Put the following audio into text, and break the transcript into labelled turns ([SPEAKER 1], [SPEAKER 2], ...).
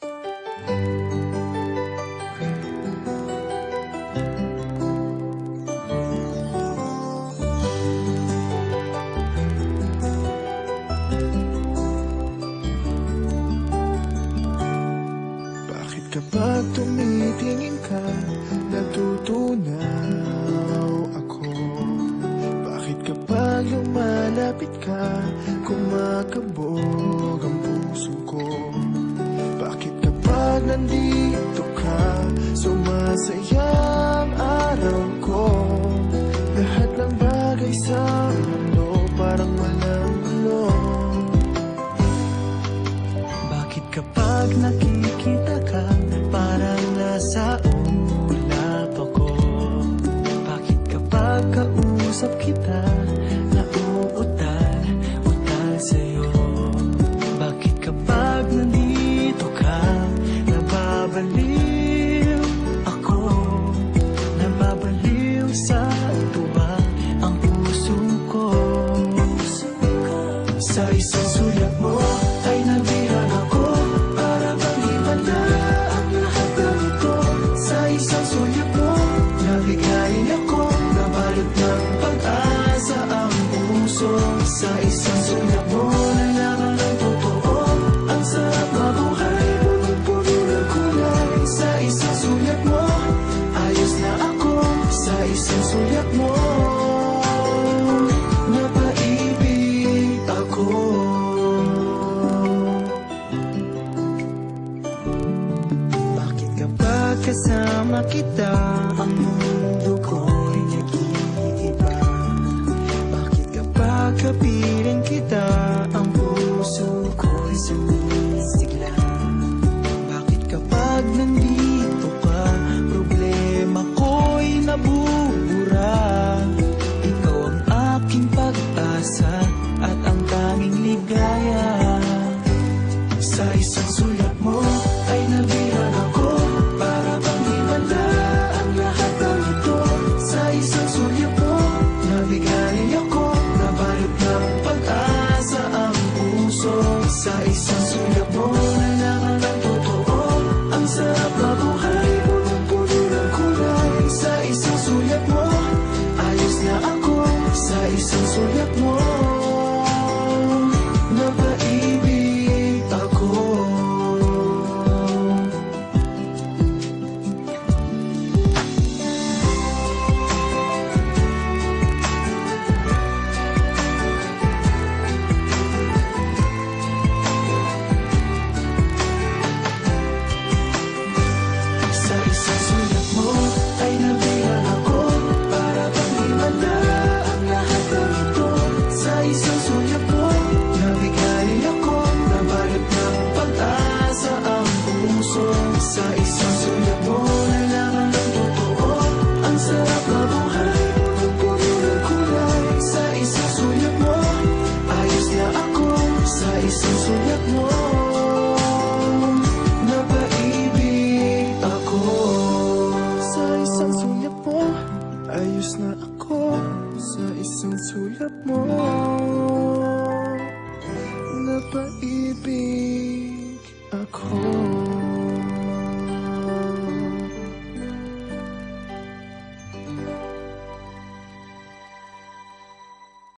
[SPEAKER 1] Bakit kapag tumitingin ka, natutunaw ako? Bakit kapag lumalapit ka, kumakabog ang puso ko? Bakit kapag nandito ka, sumasaya ang araw ko? Lahat ng bagay sa mundo parang walang gulo. Bakit kapag nakikita ka, parang nasa ulap ako? Bakit kapag kausap kita, nauutal sa'yo? Bakit kapag nandito ka, nababaliw ako? Nababaliw sa tuwa ang puso ko. Sa isang sulat mo ay nabihan ako, para bang himala ang lahat ng ito. Sa isang sulat mo, nabigayin ako, nabalot ng pag-asa ang puso. Sa isang sulat mo, nalaman ng totoo, ang sarap mabuhay, punong-puno ng kulay. Sa isang sulat mo, ayos na ako. Sa isang sulat mo, napaibig ako. Bakit kapag kasama kita, ang mundo ko'y nag-iiba? Bakit kapag kapiling kita, ang puso ko'y sumisigla? Bakit kapag nandito ka, problema ko'y nabubura? Ikaw ang aking pag-asa at ang tanging ligaya. Sa isang sulat mo ay nabihan ako, para bang himala ang lahat ng ito. Sa isang sulat mo, nabigayin ako, nabalot ng pag-asa ang puso. Sa isang sulat mo, nalaman ng totoo, ang sarap mabuhay, punong-puno ng kulay. Sa isang sulat mo, ayos na ako. Sa isang sulat mo, napaibig ako. Sa isang sulat mo ay nabihan ako, para bang himala ang lahat ng ito. Sa isang sulat mo, nabigayin ako, nabalot ng pag-asa ang puso. Sa isang sulat mo, nalaman ng totoo, ang sarap mabuhay, punong-puno ng kulay. Sa isang sulat mo, ayos na ako. Sa isang sulat mo, napaibig ako. Sa isang sulat mo, ayos na ako. Sa isang sulat mo, napaibig ako.